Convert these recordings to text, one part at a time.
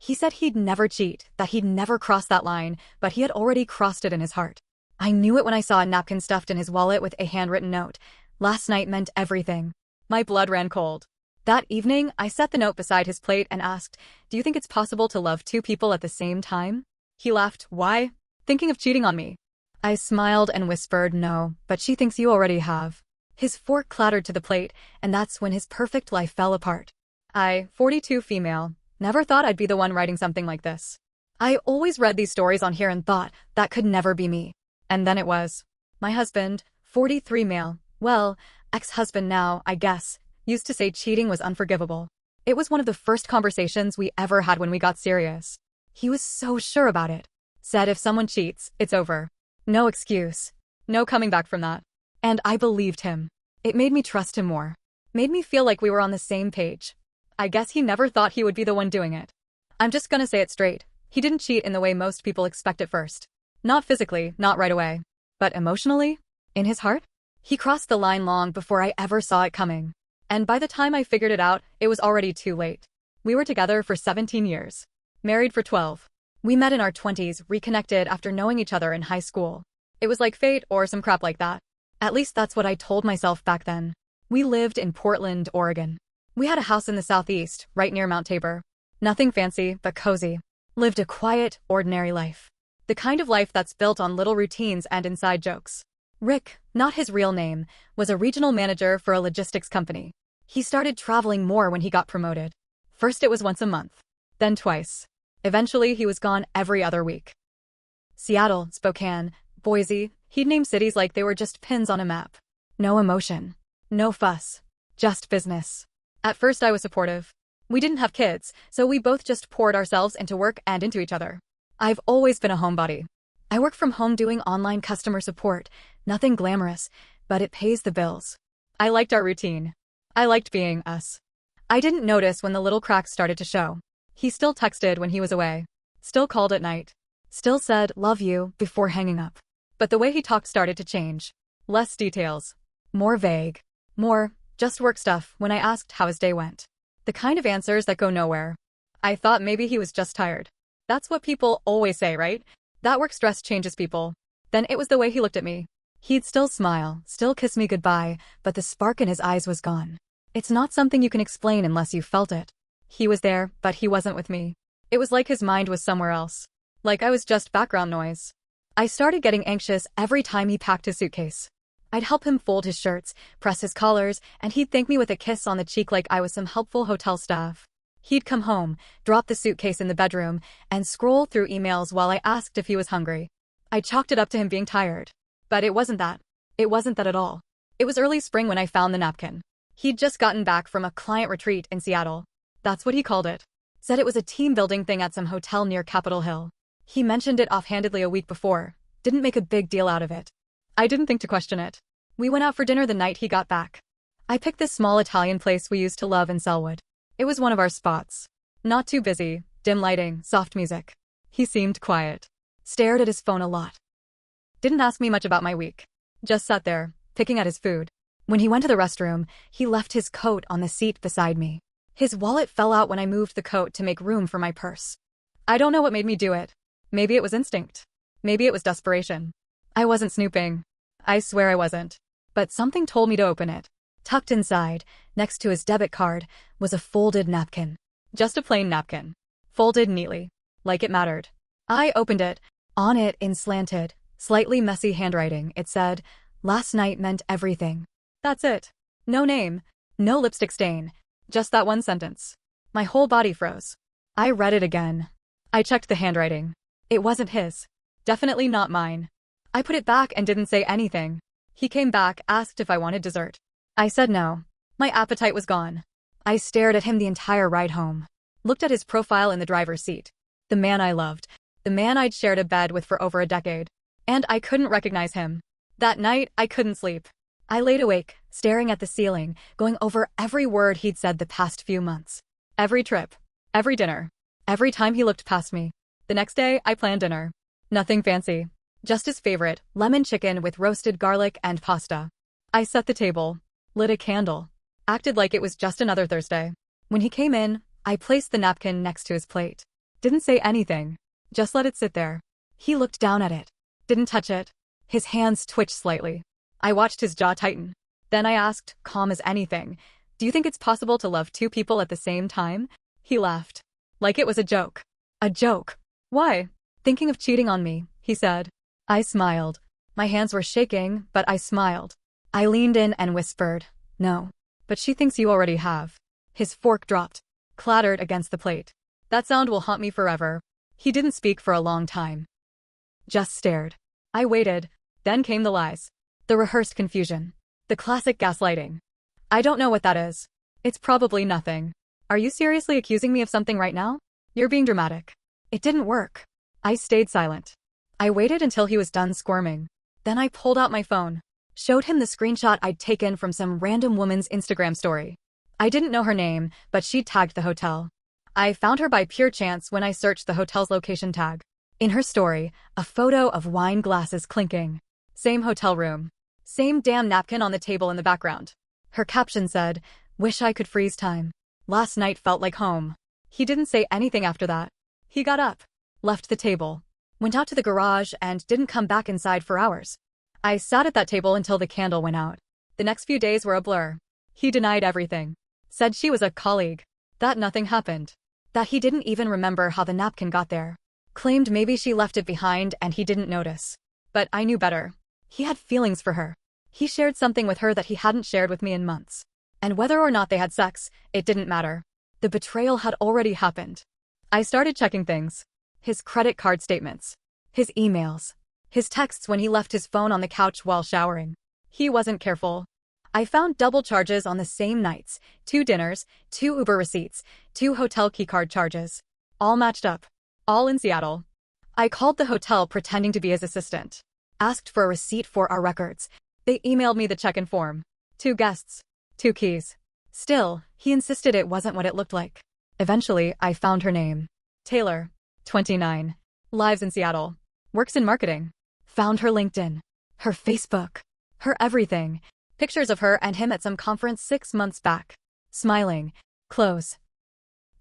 He said he'd never cheat, that he'd never cross that line, but he had already crossed it in his heart. I knew it when I saw a napkin stuffed in his wallet with a handwritten note. Last night meant everything. My blood ran cold. That evening, I set the note beside his plate and asked, "Do you think it's possible to love two people at the same time?" He laughed. "Why? Thinking of cheating on me?" I smiled and whispered, "No, but she thinks you already have." His fork clattered to the plate, and that's when his perfect life fell apart. I, 42 female, never thought I'd be the one writing something like this. I always read these stories on here and thought, that could never be me. And then it was. My husband, 43 male, well, ex-husband now, I guess, used to say cheating was unforgivable. It was one of the first conversations we ever had when we got serious. He was so sure about it. Said if someone cheats, it's over. No excuse. No coming back from that. And I believed him. It made me trust him more. Made me feel like we were on the same page. I guess he never thought he would be the one doing it. I'm just gonna say it straight. He didn't cheat in the way most people expect at first. Not physically, not right away. But emotionally? In his heart? He crossed the line long before I ever saw it coming. And by the time I figured it out, it was already too late. We were together for 17 years. Married for 12. We met in our 20s, reconnected after knowing each other in high school. It was like fate or some crap like that. At least that's what I told myself back then. We lived in Portland, Oregon. We had a house in the southeast, right near Mount Tabor. Nothing fancy, but cozy. Lived a quiet, ordinary life. The kind of life that's built on little routines and inside jokes. Rick, not his real name, was a regional manager for a logistics company. He started traveling more when he got promoted. First it was once a month. Then twice. Eventually he was gone every other week. Seattle, Spokane, Boise, he'd name cities like they were just pins on a map. No emotion. No fuss. Just business. At first I was supportive. We didn't have kids, so we both just poured ourselves into work and into each other. I've always been a homebody. I work from home doing online customer support. Nothing glamorous, but it pays the bills. I liked our routine. I liked being us. I didn't notice when the little cracks started to show. He still texted when he was away. Still called at night. Still said, "Love you," before hanging up. But the way he talked started to change. Less details. More vague. More, just work stuff when I asked how his day went. The kind of answers that go nowhere. I thought maybe he was just tired. That's what people always say, right? That work stress changes people. Then it was the way he looked at me. He'd still smile, still kiss me goodbye, but the spark in his eyes was gone. It's not something you can explain unless you felt it. He was there, but he wasn't with me. It was like his mind was somewhere else. Like I was just background noise. I started getting anxious every time he packed his suitcase. I'd help him fold his shirts, press his collars, and he'd thank me with a kiss on the cheek like I was some helpful hotel staff. He'd come home, drop the suitcase in the bedroom, and scroll through emails while I asked if he was hungry. I chalked it up to him being tired. But it wasn't that. It wasn't that at all. It was early spring when I found the napkin. He'd just gotten back from a client retreat in Seattle. That's what he called it. Said it was a team-building thing at some hotel near Capitol Hill. He mentioned it offhandedly a week before. Didn't make a big deal out of it. I didn't think to question it. We went out for dinner the night he got back. I picked this small Italian place we used to love in Selwood. It was one of our spots. Not too busy, dim lighting, soft music. He seemed quiet. Stared at his phone a lot. Didn't ask me much about my week. Just sat there, picking at his food. When he went to the restroom, he left his coat on the seat beside me. His wallet fell out when I moved the coat to make room for my purse. I don't know what made me do it. Maybe it was instinct. Maybe it was desperation. I wasn't snooping. I swear I wasn't. But something told me to open it. Tucked inside, next to his debit card, was a folded napkin. Just a plain napkin. Folded neatly. Like it mattered. I opened it. On it, in slanted, slightly messy handwriting, it said, "Last night meant everything." That's it. No name. No lipstick stain. Just that one sentence. My whole body froze. I read it again. I checked the handwriting. It wasn't his. Definitely not mine. I put it back and didn't say anything. He came back, asked if I wanted dessert. I said no. My appetite was gone. I stared at him the entire ride home. Looked at his profile in the driver's seat. The man I loved. The man I'd shared a bed with for over a decade. And I couldn't recognize him. That night, I couldn't sleep. I laid awake, staring at the ceiling, going over every word he'd said the past few months. Every trip. Every dinner. Every time he looked past me. The next day, I planned dinner. Nothing fancy. Just his favorite, lemon chicken with roasted garlic and pasta. I set the table. Lit a candle. Acted like it was just another Thursday. When he came in, I placed the napkin next to his plate. Didn't say anything. Just let it sit there. He looked down at it. Didn't touch it. His hands twitched slightly. I watched his jaw tighten. Then I asked, calm as anything, "Do you think it's possible to love two people at the same time?" He laughed. Like it was a joke. A joke. Why? Thinking of cheating on me, he said. I smiled. My hands were shaking, but I smiled. I leaned in and whispered, "No. But she thinks you already have." His fork dropped, clattered against the plate. That sound will haunt me forever. He didn't speak for a long time. Just stared. I waited. Then came the lies. The rehearsed confusion. The classic gaslighting. "I don't know what that is. It's probably nothing. Are you seriously accusing me of something right now? You're being dramatic." It didn't work. I stayed silent. I waited until he was done squirming. Then I pulled out my phone. Showed him the screenshot I'd taken from some random woman's Instagram story. I didn't know her name, but she'd tagged the hotel. I found her by pure chance when I searched the hotel's location tag. In her story, a photo of wine glasses clinking. Same hotel room. Same damn napkin on the table in the background. Her caption said, "Wish I could freeze time. Last night felt like home." He didn't say anything after that. He got up, left the table, went out to the garage and didn't come back inside for hours. I sat at that table until the candle went out. The next few days were a blur. He denied everything. Said she was a colleague. That nothing happened. That he didn't even remember how the napkin got there. Claimed maybe she left it behind and he didn't notice. But I knew better. He had feelings for her. He shared something with her that he hadn't shared with me in months. And whether or not they had sex, it didn't matter. The betrayal had already happened. I started checking things. His credit card statements. His emails. His texts when he left his phone on the couch while showering. He wasn't careful. I found double charges on the same nights, 2 dinners, 2 Uber receipts, 2 hotel keycard charges. All matched up. All in Seattle. I called the hotel pretending to be his assistant. Asked for a receipt for our records. They emailed me the check-in form. 2 guests. 2 keys. Still, he insisted it wasn't what it looked like. Eventually, I found her name. Taylor. 29. Lives in Seattle. Works in marketing. Found her LinkedIn. Her Facebook. Her everything. Pictures of her and him at some conference 6 months back. Smiling. Close.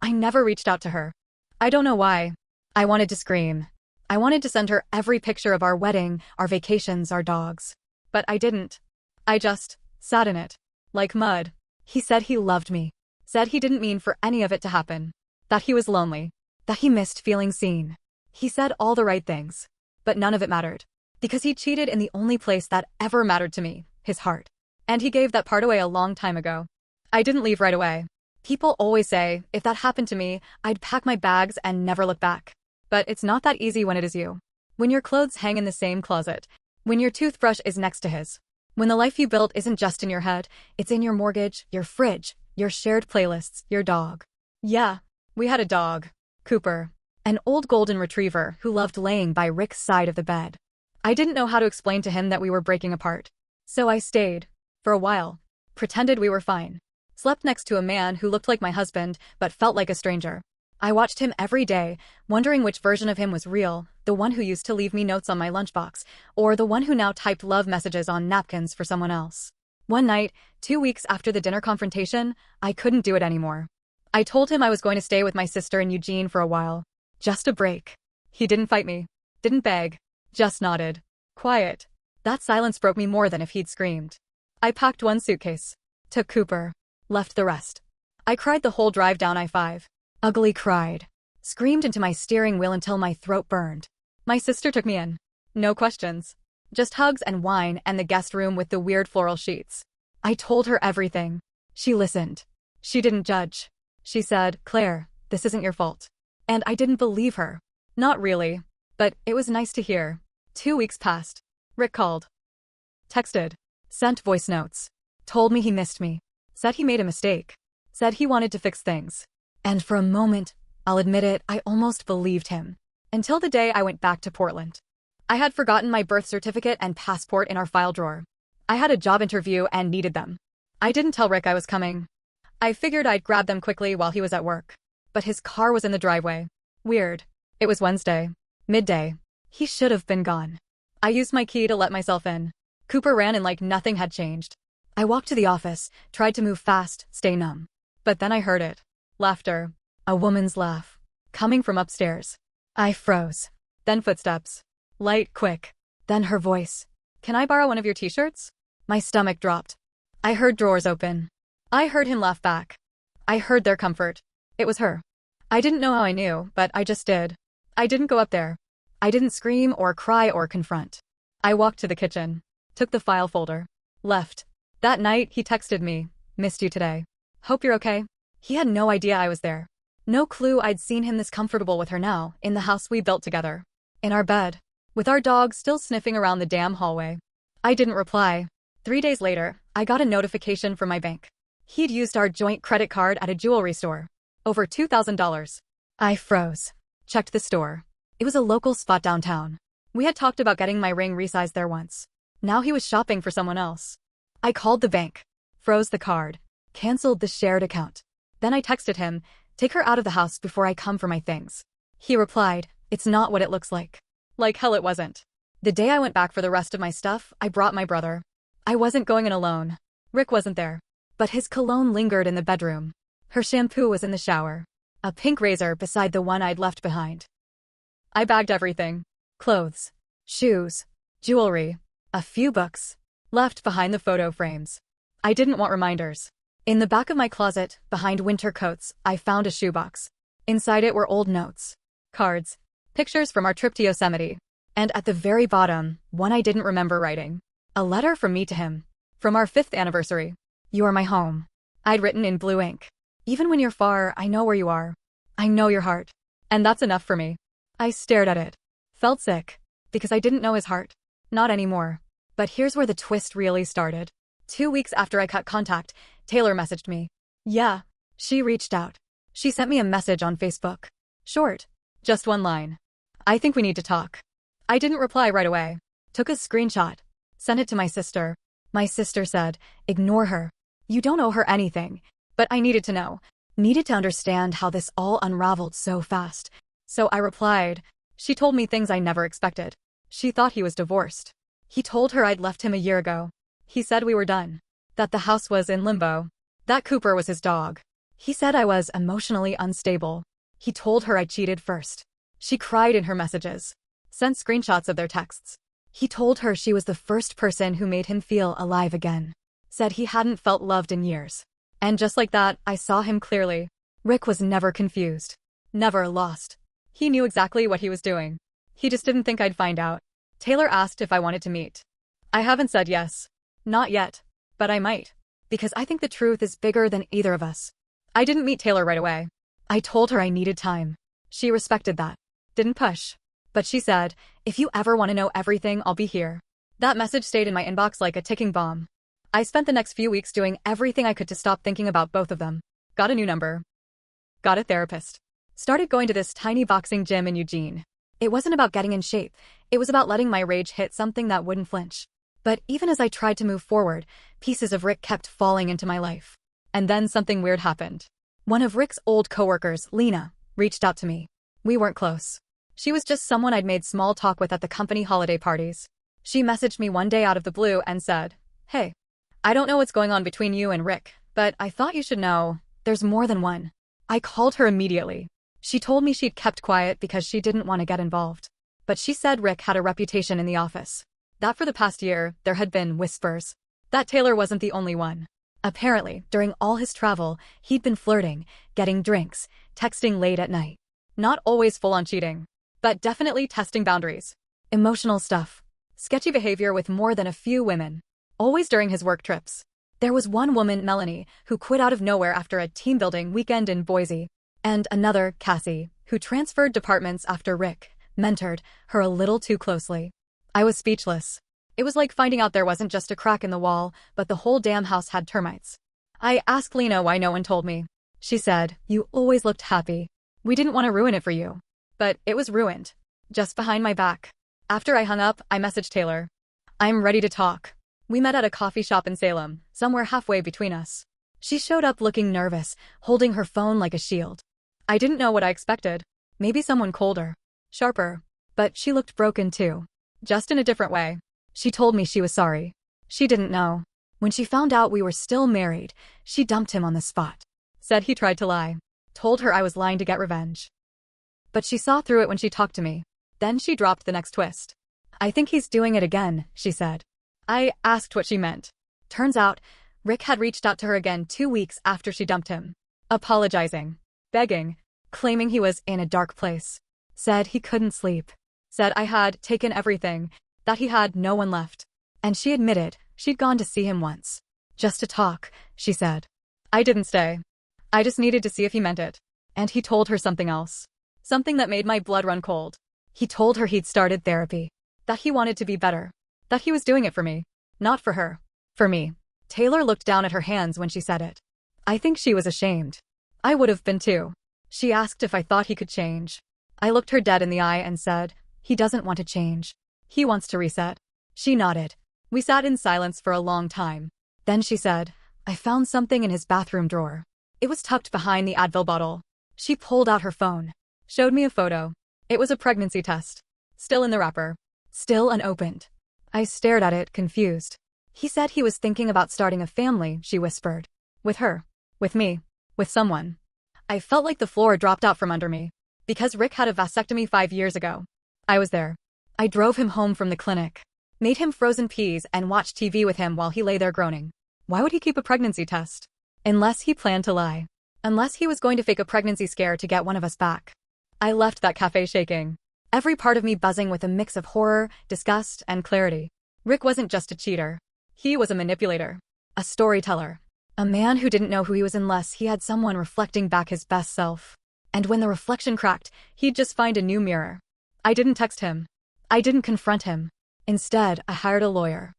I never reached out to her. I don't know why. I wanted to scream. I wanted to send her every picture of our wedding, our vacations, our dogs. But I didn't. I just sat in it. Like mud. He said he loved me. Said he didn't mean for any of it to happen. That he was lonely. That he missed feeling seen. He said all the right things. But none of it mattered. Because he cheated in the only place that ever mattered to me, his heart. And he gave that part away a long time ago. I didn't leave right away. People always say, if that happened to me, I'd pack my bags and never look back. But it's not that easy when it is you. When your clothes hang in the same closet. When your toothbrush is next to his. When the life you built isn't just in your head, it's in your mortgage, your fridge, your shared playlists, your dog. Yeah, we had a dog. Cooper. An old golden retriever who loved laying by Rick's side of the bed. I didn't know how to explain to him that we were breaking apart. So I stayed. For a while. Pretended we were fine. Slept next to a man who looked like my husband, but felt like a stranger. I watched him every day, wondering which version of him was real, the one who used to leave me notes on my lunchbox, or the one who now typed love messages on napkins for someone else. One night, 2 weeks after the dinner confrontation, I couldn't do it anymore. I told him I was going to stay with my sister in Eugene for a while. Just a break. He didn't fight me. Didn't beg. Just nodded. Quiet. That silence broke me more than if he'd screamed. I packed 1 suitcase. Took Cooper. Left the rest. I cried the whole drive down I-5. Ugly cried. Screamed into my steering wheel until my throat burned. My sister took me in. No questions. Just hugs and wine and the guest room with the weird floral sheets. I told her everything. She listened. She didn't judge. She said, "Claire, this isn't your fault." And I didn't believe her. Not really. But it was nice to hear. 2 weeks passed. Rick called. Texted. Sent voice notes. Told me he missed me. Said he made a mistake. Said he wanted to fix things. And for a moment, I'll admit it, I almost believed him. Until the day I went back to Portland. I had forgotten my birth certificate and passport in our file drawer. I had a job interview and needed them. I didn't tell Rick I was coming. I figured I'd grab them quickly while he was at work. But his car was in the driveway. Weird. It was Wednesday. Midday. He should have been gone. I used my key to let myself in. Cooper ran in like nothing had changed. I walked to the office, tried to move fast, stay numb. But then I heard it. Laughter. A woman's laugh. coming from upstairs. I froze. Then footsteps. Light, quick. Then her voice. Can I borrow one of your t-shirts? My stomach dropped. I heard drawers open. I heard him laugh back. I heard their comfort. It was her. I didn't know how I knew, but I just did. I didn't go up there. I didn't scream or cry or confront. I walked to the kitchen. Took the file folder. Left. That night, he texted me. Missed you today. Hope you're okay. He had no idea I was there. No clue I'd seen him this comfortable with her now, in the house we built together. In our bed. With our dog still sniffing around the damn hallway. I didn't reply. 3 days later, I got a notification from my bank. He'd used our joint credit card at a jewelry store. Over $2,000. I froze. Checked the store. It was a local spot downtown. We had talked about getting my ring resized there once. Now he was shopping for someone else. I called the bank. Froze the card. Canceled the shared account. Then I texted him, take her out of the house before I come for my things. He replied, it's not what it looks like. Like hell it wasn't. The day I went back for the rest of my stuff, I brought my brother. I wasn't going in alone. Rick wasn't there. But his cologne lingered in the bedroom. Her shampoo was in the shower. A pink razor beside the one I'd left behind. I bagged everything. Clothes. Shoes. Jewelry. A few books. Left behind the photo frames. I didn't want reminders. In the back of my closet, behind winter coats, I found a shoebox. Inside it were old notes. Cards. Pictures from our trip to Yosemite. And at the very bottom, one I didn't remember writing. A letter from me to him. From our 5th anniversary. You are my home. I'd written in blue ink. Even when you're far, I know where you are. I know your heart. And that's enough for me. I stared at it. Felt sick. Because I didn't know his heart. Not anymore. But here's where the twist really started. 2 weeks after I cut contact, Taylor messaged me. Yeah. She reached out. She sent me a message on Facebook. Short. Just one line. I think we need to talk. I didn't reply right away. Took a screenshot. Sent it to my sister. My sister said, ignore her. You don't owe her anything. But I needed to know. Needed to understand how this all unraveled so fast. So I replied. She told me things I never expected. She thought he was divorced. He told her I'd left him a year ago. He said we were done. That the house was in limbo. That Cooper was his dog. He said I was emotionally unstable. He told her I cheated first. She cried in her messages. Sent screenshots of their texts. He told her she was the first person who made him feel alive again. Said he hadn't felt loved in years. And just like that, I saw him clearly. Rick was never confused. Never lost. He knew exactly what he was doing. He just didn't think I'd find out. Taylor asked if I wanted to meet. I haven't said yes. Not yet. But I might. Because I think the truth is bigger than either of us. I didn't meet Taylor right away. I told her I needed time. She respected that. Didn't push. But she said, if you ever want to know everything, I'll be here. That message stayed in my inbox like a ticking bomb. I spent the next few weeks doing everything I could to stop thinking about both of them. Got a new number. Got a therapist. Started going to this tiny boxing gym in Eugene. It wasn't about getting in shape. It was about letting my rage hit something that wouldn't flinch. But even as I tried to move forward, pieces of Rick kept falling into my life. And then something weird happened. One of Rick's old coworkers, Lena, reached out to me. We weren't close. She was just someone I'd made small talk with at the company holiday parties. She messaged me one day out of the blue and said, hey, I don't know what's going on between you and Rick, but I thought you should know, there's more than one. I called her immediately. She told me she'd kept quiet because she didn't want to get involved. But she said Rick had a reputation in the office. That for the past year, there had been whispers. That Taylor wasn't the only one. Apparently, during all his travel, he'd been flirting, getting drinks, texting late at night. Not always full-on cheating, but definitely testing boundaries. Emotional stuff. Sketchy behavior with more than a few women. Always during his work trips. There was one woman, Melanie, who quit out of nowhere after a team-building weekend in Boise. And another, Cassie, who transferred departments after Rick mentored her a little too closely. I was speechless. It was like finding out there wasn't just a crack in the wall, but the whole damn house had termites. I asked Lena why no one told me. She said, you always looked happy. We didn't want to ruin it for you. But it was ruined. Just behind my back. After I hung up, I messaged Taylor. I'm ready to talk. We met at a coffee shop in Salem, somewhere halfway between us. She showed up looking nervous, holding her phone like a shield. I didn't know what I expected. Maybe someone colder. Sharper. But she looked broken too. Just in a different way. She told me she was sorry. She didn't know. When she found out we were still married, she dumped him on the spot. Said he tried to lie. Told her I was lying to get revenge. But she saw through it when she talked to me. Then she dropped the next twist. I think he's doing it again, she said. I asked what she meant. Turns out, Rick had reached out to her again 2 weeks after she dumped him. Apologizing. Begging. Claiming he was in a dark place. Said he couldn't sleep. Said I had taken everything. That he had no one left. And she admitted she'd gone to see him once. Just to talk, she said. I didn't stay. I just needed to see if he meant it. And he told her something else. Something that made my blood run cold. He told her he'd started therapy. That he wanted to be better. That he was doing it for me. Not for her. For me. Taylor looked down at her hands when she said it. I think she was ashamed. I would have been too. She asked if I thought he could change. I looked her dead in the eye and said, he doesn't want to change. He wants to reset. She nodded. We sat in silence for a long time. Then she said, I found something in his bathroom drawer. It was tucked behind the Advil bottle. She pulled out her phone. Showed me a photo. It was a pregnancy test. Still in the wrapper. Still unopened. I stared at it, confused. He said he was thinking about starting a family, she whispered. With her. With me. With someone. I felt like the floor dropped out from under me. Because Rick had a vasectomy 5 years ago. I was there. I drove him home from the clinic. Made him frozen peas and watched TV with him while he lay there groaning. Why would he keep a pregnancy test? Unless he planned to lie. Unless he was going to fake a pregnancy scare to get one of us back. I left that cafe shaking. Every part of me buzzing with a mix of horror, disgust, and clarity. Rick wasn't just a cheater. He was a manipulator. A storyteller. A man who didn't know who he was unless he had someone reflecting back his best self. And when the reflection cracked, he'd just find a new mirror. I didn't text him. I didn't confront him. Instead, I hired a lawyer.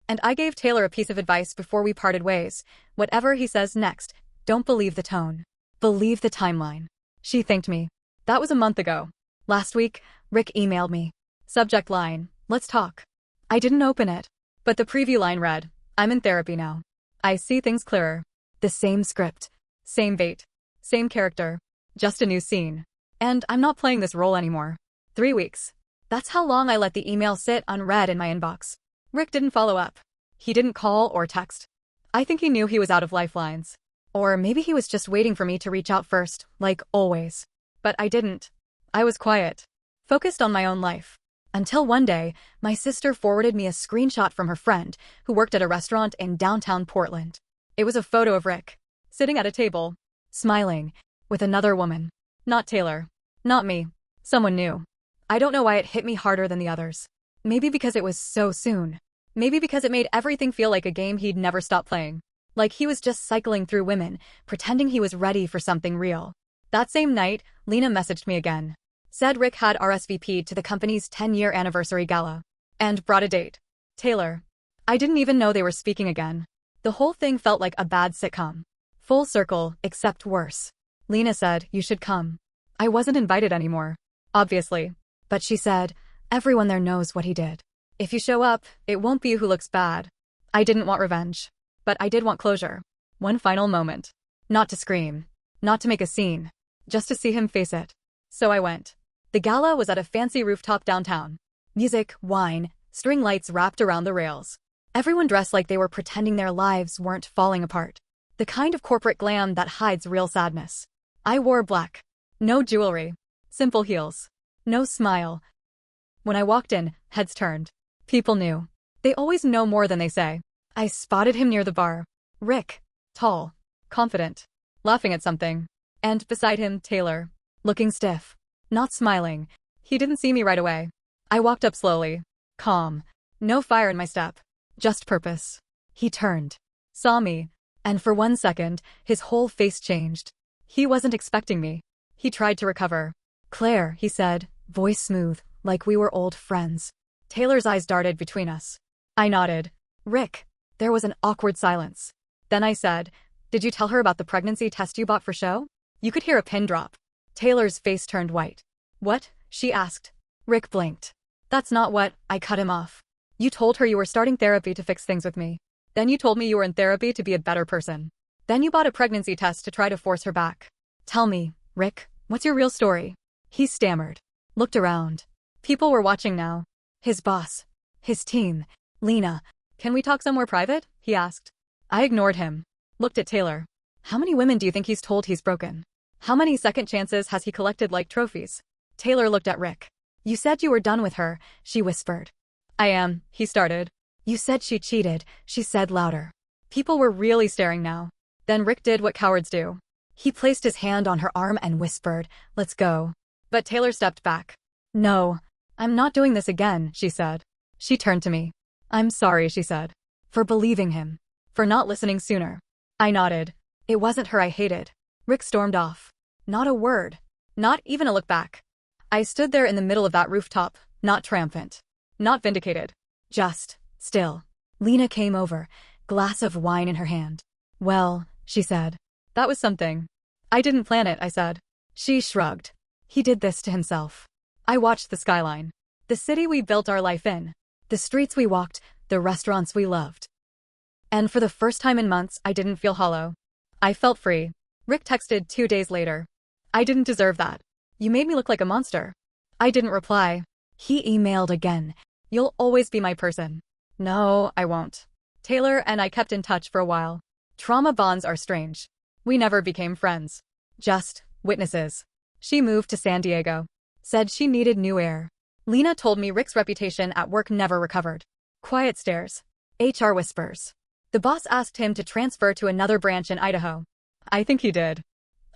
And I gave Taylor a piece of advice before we parted ways. Whatever he says next, don't believe the tone. Believe the timeline. She thanked me. That was a month ago. Last week, Rick emailed me. Subject line, let's talk. I didn't open it. But the preview line read, I'm in therapy now. I see things clearer. The same script. Same bait. Same character. Just a new scene. And I'm not playing this role anymore. 3 weeks. That's how long I let the email sit unread in my inbox. Rick didn't follow up. He didn't call or text. I think he knew he was out of lifelines. Or maybe he was just waiting for me to reach out first, like always. But I didn't. I was quiet. Focused on my own life. Until one day, my sister forwarded me a screenshot from her friend who worked at a restaurant in downtown Portland. It was a photo of Rick, sitting at a table, smiling, with another woman. Not Taylor. Not me. Someone new. I don't know why it hit me harder than the others. Maybe because it was so soon. Maybe because it made everything feel like a game he'd never stop playing. Like he was just cycling through women, pretending he was ready for something real. That same night, Lena messaged me again. Said Rick had RSVP'd to the company's 10-year anniversary gala. And brought a date. Taylor. I didn't even know they were speaking again. The whole thing felt like a bad sitcom. Full circle, except worse. Lena said, you should come. I wasn't invited anymore. Obviously. But she said, everyone there knows what he did. If you show up, it won't be you who looks bad. I didn't want revenge. But I did want closure. One final moment. Not to scream. Not to make a scene. Just to see him face it. So I went. The gala was at a fancy rooftop downtown. Music, wine, string lights wrapped around the rails. Everyone dressed like they were pretending their lives weren't falling apart. The kind of corporate glam that hides real sadness. I wore black. No jewelry. Simple heels. No smile. When I walked in, heads turned. People knew. They always know more than they say. I spotted him near the bar. Rick. Tall. Confident. Laughing at something. And beside him, Taylor. Looking stiff. Not smiling. He didn't see me right away. I walked up slowly. Calm. No fire in my step. Just purpose. He turned. Saw me. And for 1 second, his whole face changed. He wasn't expecting me. He tried to recover. Claire, he said, voice smooth, like we were old friends. Taylor's eyes darted between us. I nodded. Rick. There was an awkward silence. Then I said, did you tell her about the pregnancy test you bought for show? You could hear a pin drop. Taylor's face turned white. What? She asked. Rick blinked. That's not what, I cut him off. You told her you were starting therapy to fix things with me. Then you told me you were in therapy to be a better person. Then you bought a pregnancy test to try to force her back. Tell me, Rick, what's your real story? He stammered. Looked around. People were watching now. His boss. His team. Lena. Can we talk somewhere private? He asked. I ignored him. Looked at Taylor. How many women do you think he's told he's broken? How many second chances has he collected like trophies? Taylor looked at Rick. You said you were done with her, she whispered. I am, he started. You said she cheated, she said louder. People were really staring now. Then Rick did what cowards do. He placed his hand on her arm and whispered, let's go. But Taylor stepped back. No, I'm not doing this again, she said. She turned to me. I'm sorry, she said. For believing him. For not listening sooner. I nodded. It wasn't her I hated. Rick stormed off. Not a word. Not even a look back. I stood there in the middle of that rooftop, not triumphant. Not vindicated. Just still. Lena came over, glass of wine in her hand. Well, she said. That was something. I didn't plan it, I said. She shrugged. He did this to himself. I watched the skyline. The city we built our life in. The streets we walked, the restaurants we loved. And for the first time in months, I didn't feel hollow. I felt free. Rick texted 2 days later. I didn't deserve that. You made me look like a monster. I didn't reply. He emailed again. You'll always be my person. No, I won't. Taylor and I kept in touch for a while. Trauma bonds are strange. We never became friends. Just witnesses. She moved to San Diego. Said she needed new air. Lena told me Rick's reputation at work never recovered. Quiet stares. HR whispers. The boss asked him to transfer to another branch in Idaho. I think he did.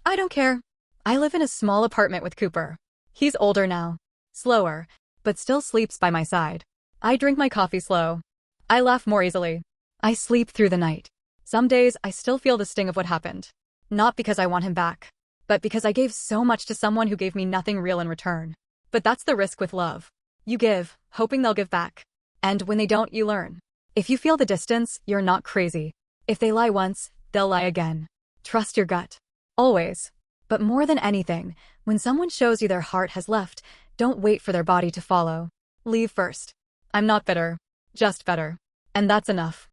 I don't care. I live in a small apartment with Cooper. He's older now. Slower, but still sleeps by my side. I drink my coffee slow. I laugh more easily. I sleep through the night. Some days I still feel the sting of what happened. Not because I want him back, but because I gave so much to someone who gave me nothing real in return. But that's the risk with love. You give, hoping they'll give back. And when they don't, you learn. If you feel the distance, you're not crazy. If they lie once, they'll lie again. Trust your gut. Always. But more than anything, when someone shows you their heart has left, don't wait for their body to follow. Leave first. I'm not bitter. Just better. And that's enough.